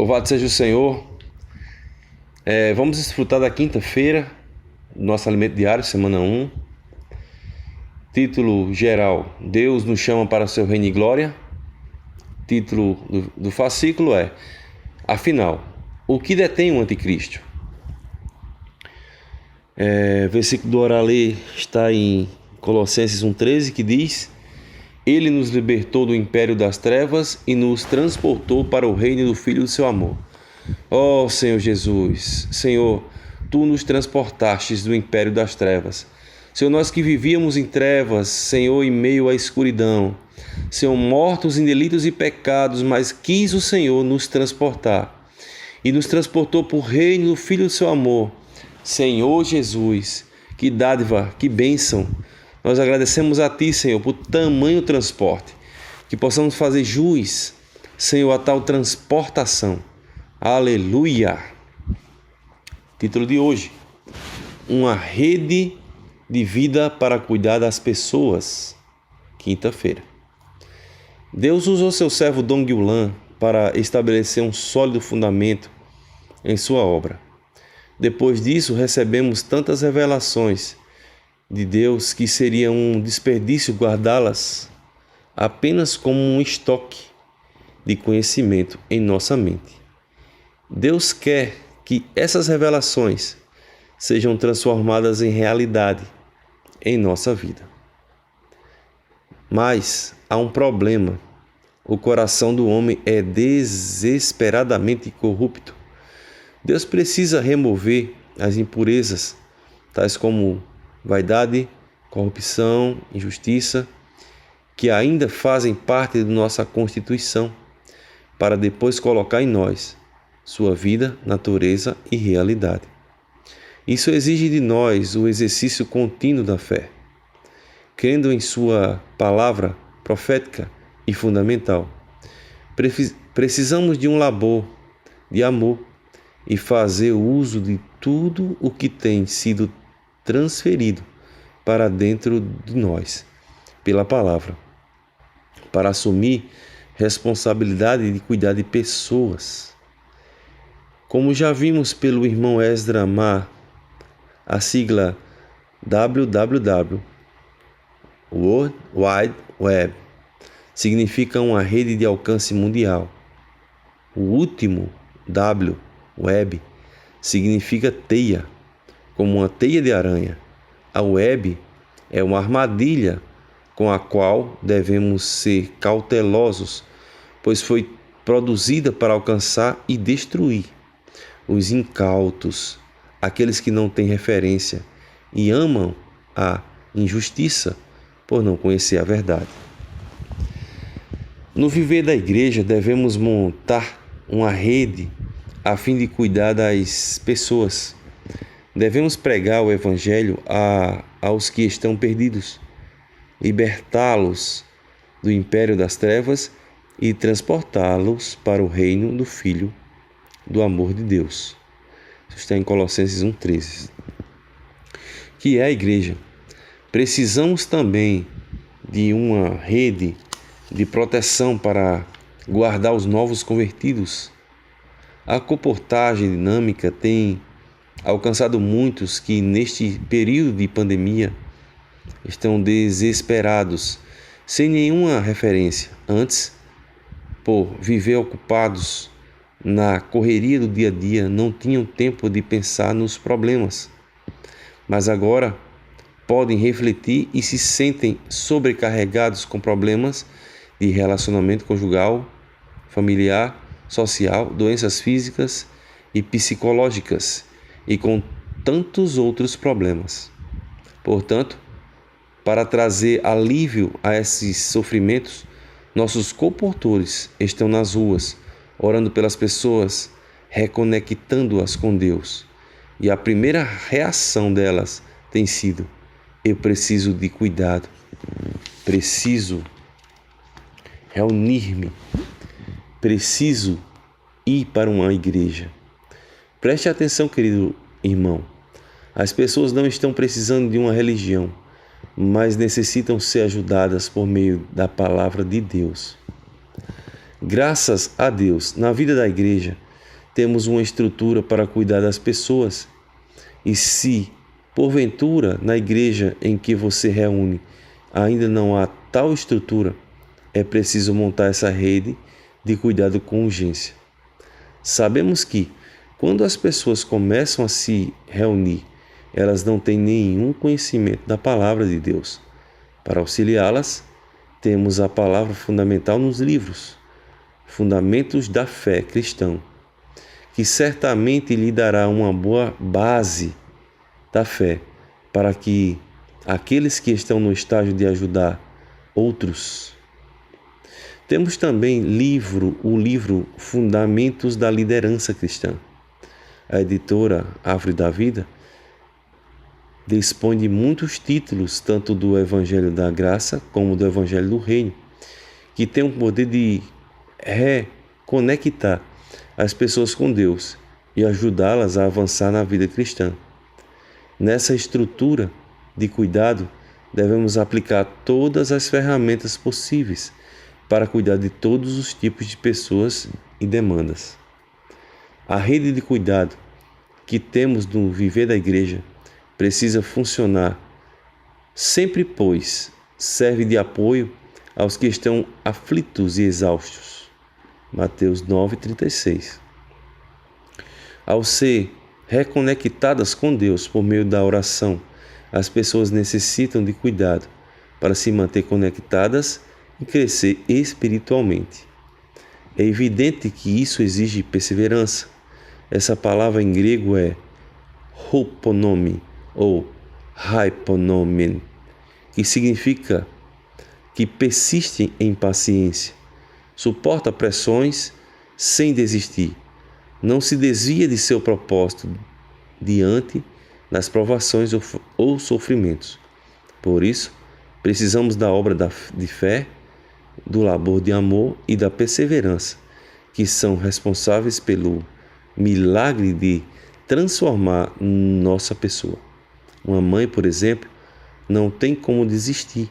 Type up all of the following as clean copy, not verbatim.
Louvado seja o Senhor. Vamos desfrutar da quinta-feira, nosso alimento diário, semana 1. Título geral: Deus nos chama para o seu reino e glória. Título do fascículo é: Afinal, o que detém o anticristo? Versículo do oralê está em Colossenses 1,13, que diz: Ele nos libertou do império das trevas e nos transportou para o reino do Filho do seu amor. Ó Senhor Jesus, Senhor, Tu nos transportastes do império das trevas. Senhor, nós que vivíamos em trevas, Senhor, em meio à escuridão, Senhor, mortos em delitos e pecados, mas quis o Senhor nos transportar e nos transportou para o reino do Filho do seu amor. Senhor Jesus, que dádiva, que bênção. Nós agradecemos a Ti, Senhor, por tamanho transporte, que possamos fazer jus, Senhor, a tal transportação. Aleluia! Título de hoje: Uma rede de vida para cuidar das pessoas. Quinta-feira. Deus usou seu servo Dong Yulan para estabelecer um sólido fundamento em sua obra. Depois disso, recebemos tantas revelações de Deus que seria um desperdício guardá-las apenas como um estoque de conhecimento em nossa mente. Deus quer que essas revelações sejam transformadas em realidade em nossa vida. Mas há um problema. O coração do homem é desesperadamente corrupto. Deus precisa remover as impurezas, tais como vaidade, corrupção, injustiça, que ainda fazem parte de nossa constituição, para depois colocar em nós sua vida, natureza e realidade. Isso exige de nós o exercício contínuo da fé, crendo em sua palavra profética e fundamental. Precisamos de um labor de amor e fazer uso de tudo o que tem sido transferido para dentro de nós pela palavra, para assumir responsabilidade de cuidar de pessoas. Como já vimos pelo irmão Esdra Mar, a sigla www, World Wide Web, significa uma rede de alcance mundial. O último W, Web, significa teia, como uma teia de aranha. A web é uma armadilha com a qual devemos ser cautelosos, pois foi produzida para alcançar e destruir os incautos, aqueles que não têm referência e amam a injustiça por não conhecer a verdade. No viver da igreja, devemos montar uma rede a fim de cuidar das pessoas. Devemos pregar o Evangelho aos que estão perdidos, libertá-los do império das trevas e transportá-los para o reino do Filho do amor de Deus. Isso está em Colossenses 1,13. Que é a igreja. Precisamos também de uma rede de proteção para guardar os novos convertidos. A comportagem dinâmica tem alcançado muitos que neste período de pandemia estão desesperados, sem nenhuma referência. Antes, por viver ocupados na correria do dia a dia, não tinham tempo de pensar nos problemas. Mas agora podem refletir e se sentem sobrecarregados com problemas de relacionamento conjugal, familiar, social, doenças físicas e psicológicas e com tantos outros problemas. Portanto, para trazer alívio a esses sofrimentos, nossos comportores estão nas ruas, orando pelas pessoas, reconectando-as com Deus. E a primeira reação delas tem sido: eu preciso de cuidado, preciso reunir-me, preciso ir para uma igreja. Preste atenção, querido irmão. As pessoas não estão precisando de uma religião, mas necessitam ser ajudadas por meio da palavra de Deus. Graças a Deus, na vida da igreja, temos uma estrutura para cuidar das pessoas. E se, porventura, na igreja em que você reúne ainda não há tal estrutura, é preciso montar essa rede de cuidado com urgência. Sabemos que, quando as pessoas começam a se reunir, elas não têm nenhum conhecimento da palavra de Deus. Para auxiliá-las, temos a palavra fundamental nos livros, Fundamentos da Fé Cristã, que certamente lhe dará uma boa base da fé para que aqueles que estão no estágio de ajudar outros. Temos também o livro Fundamentos da Liderança Cristã. A editora Árvore da Vida dispõe de muitos títulos, tanto do Evangelho da Graça como do Evangelho do Reino, que tem o poder de reconectar as pessoas com Deus e ajudá-las a avançar na vida cristã. Nessa estrutura de cuidado, devemos aplicar todas as ferramentas possíveis para cuidar de todos os tipos de pessoas e demandas. A rede de cuidado que temos no viver da igreja precisa funcionar sempre, pois serve de apoio aos que estão aflitos e exaustos. Mateus 9,36. Ao ser reconectadas com Deus por meio da oração, as pessoas necessitam de cuidado para se manter conectadas e crescer espiritualmente. É evidente que isso exige perseverança. Essa palavra em grego é hoponomi ou hyponomen, que significa que persiste em paciência, suporta pressões sem desistir, não se desvia de seu propósito diante das provações ou sofrimentos. Por isso, precisamos da obra de fé, do labor de amor e da perseverança, que são responsáveis pelo milagre de transformar nossa pessoa. Uma mãe, por exemplo, não tem como desistir.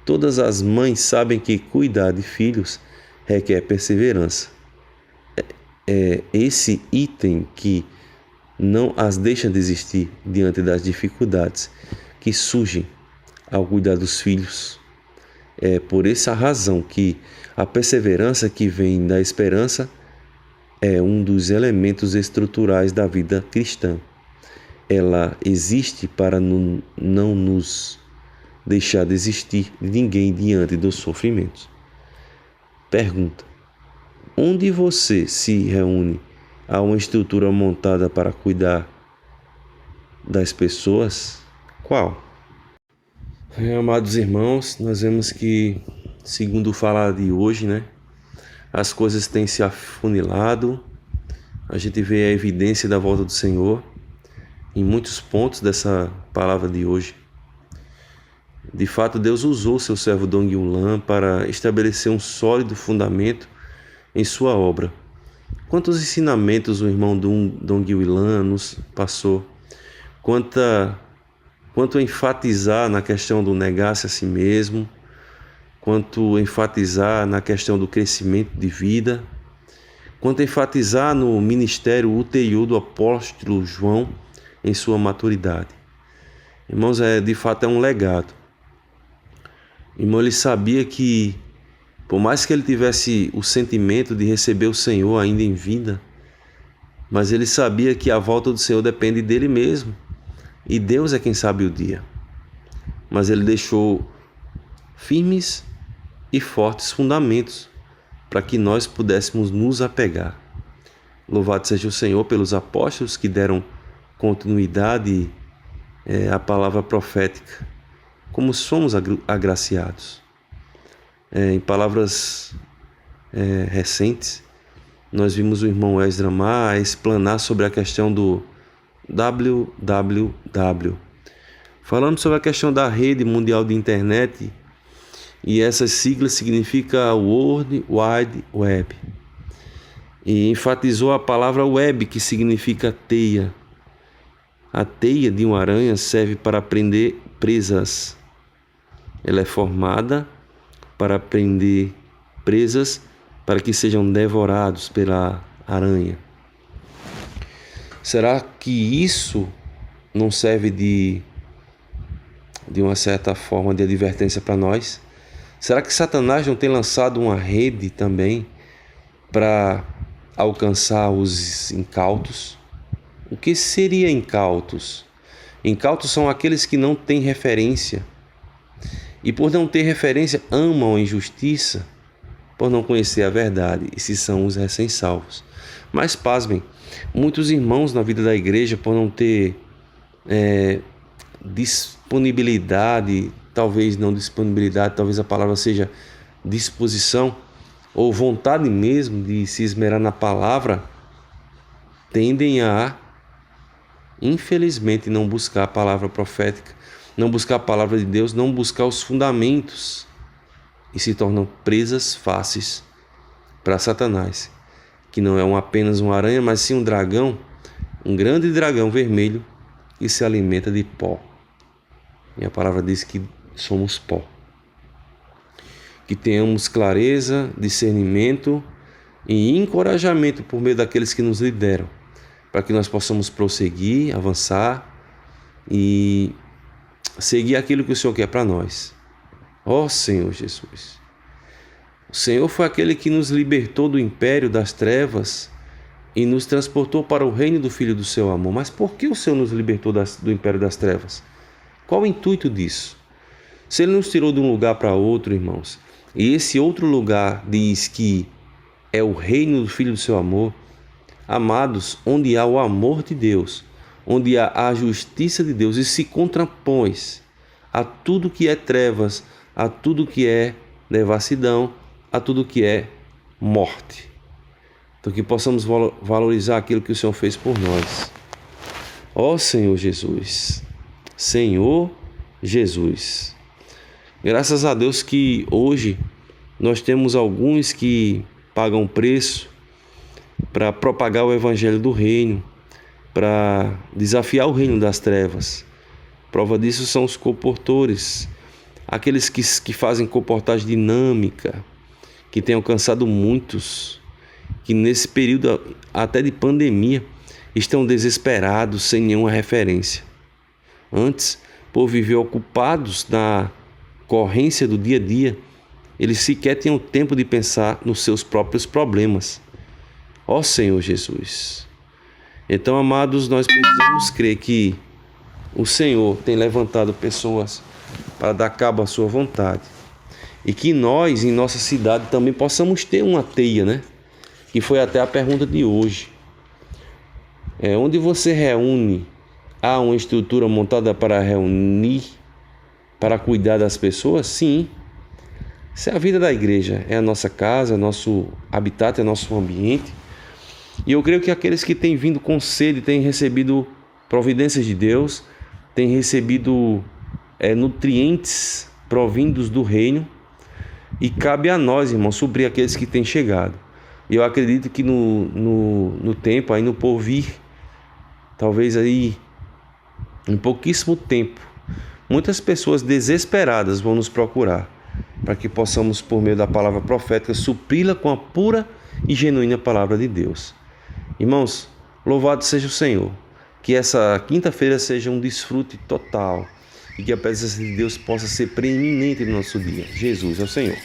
Todas as mães sabem que cuidar de filhos requer perseverança. É esse item que não as deixa desistir diante das dificuldades que surgem ao cuidar dos filhos. É por essa razão que a perseverança que vem da esperança é um dos elementos estruturais da vida cristã. Ela existe para não nos deixar desistir de ninguém diante dos sofrimentos. Pergunta: onde você se reúne a uma estrutura montada para cuidar das pessoas? Qual? Amados irmãos, nós vemos que, segundo o falar de hoje, as coisas têm se afunilado. A gente vê a evidência da volta do Senhor em muitos pontos dessa palavra de hoje. De fato, Deus usou seu servo Dong Yulan para estabelecer um sólido fundamento em sua obra. Quantos ensinamentos o irmão Dong Yulan nos passou, quanto enfatizar na questão do negar-se a si mesmo, quanto enfatizar na questão do crescimento de vida, quanto enfatizar no ministério ulterior do apóstolo João em sua maturidade. Irmãos, de fato é um legado. Irmão, ele sabia que, por mais que ele tivesse o sentimento de receber o Senhor ainda em vida, mas ele sabia que a volta do Senhor depende dele mesmo. E Deus é quem sabe o dia. Mas ele deixou firmes e fortes fundamentos para que nós pudéssemos nos apegar. Louvado seja o Senhor pelos apóstolos que deram continuidade à palavra profética. Como somos agraciados. Em palavras recentes, nós vimos o irmão Esdra Mar explanar sobre a questão do www, falando sobre a questão da rede mundial de internet, e essas siglas significam World Wide Web, e enfatizou a palavra web, que significa teia. A teia de uma aranha serve para prender presas. Ela é formada para prender presas para que sejam devorados pela aranha. Será que isso não serve de uma certa forma de advertência para nós? Será que Satanás não tem lançado uma rede também para alcançar os incautos? O que seria incautos? Incautos são aqueles que não têm referência. E por não ter referência, amam a injustiça, por não conhecer a verdade. Esses são os recém-salvos. Mas pasmem, muitos irmãos na vida da igreja, por não ter disponibilidade, talvez não disponibilidade, talvez a palavra seja disposição, ou vontade mesmo de se esmerar na palavra, tendem a, infelizmente, não buscar a palavra profética, não buscar a palavra de Deus, não buscar os fundamentos, e se tornam presas fáceis para Satanás, que não é apenas uma aranha, mas sim um dragão, um grande dragão vermelho que se alimenta de pó. E a palavra diz que somos pó. Que tenhamos clareza, discernimento e encorajamento por meio daqueles que nos lideram, para que nós possamos prosseguir, avançar e seguir aquilo que o Senhor quer para nós. Ó Senhor Jesus! O Senhor foi aquele que nos libertou do império das trevas e nos transportou para o reino do Filho do seu amor. Mas por que o Senhor nos libertou do império das trevas? Qual o intuito disso? Se Ele nos tirou de um lugar para outro, irmãos, e esse outro lugar diz que é o reino do Filho do seu amor, amados, onde há o amor de Deus, onde há a justiça de Deus, e se contrapõe a tudo que é trevas, a tudo que é devassidão, a tudo que é morte. Então que possamos valorizar aquilo que o Senhor fez por nós. Ó Senhor Jesus, Senhor Jesus. Graças a Deus que hoje nós temos alguns que pagam preço para propagar o evangelho do reino, para desafiar o reino das trevas. Prova disso são os colportores, aqueles que fazem colportagem dinâmica, que têm alcançado muitos, que nesse período até de pandemia estão desesperados, sem nenhuma referência. Antes, por viver ocupados na corrência do dia a dia, eles sequer tinham tempo de pensar nos seus próprios problemas. Ó Senhor Jesus! Então, amados, nós precisamos crer que o Senhor tem levantado pessoas para dar cabo à sua vontade. E que nós, em nossa cidade, também possamos ter uma teia, né? Que foi até a pergunta de hoje. Onde você reúne, há uma estrutura montada para reunir, para cuidar das pessoas? Sim. Essa é a vida da igreja, é a nossa casa, é nosso habitat, é nosso ambiente. E eu creio que aqueles que têm vindo com sede têm recebido providências de Deus, têm recebido nutrientes provindos do reino, e cabe a nós, irmãos, suprir aqueles que têm chegado. E eu acredito que no tempo, aí no porvir, talvez aí em pouquíssimo tempo, muitas pessoas desesperadas vão nos procurar, para que possamos, por meio da palavra profética, supri-la com a pura e genuína palavra de Deus. Irmãos, louvado seja o Senhor. Que essa quinta-feira seja um desfrute total e que a presença de Deus possa ser preeminente no nosso dia. Jesus é o Senhor.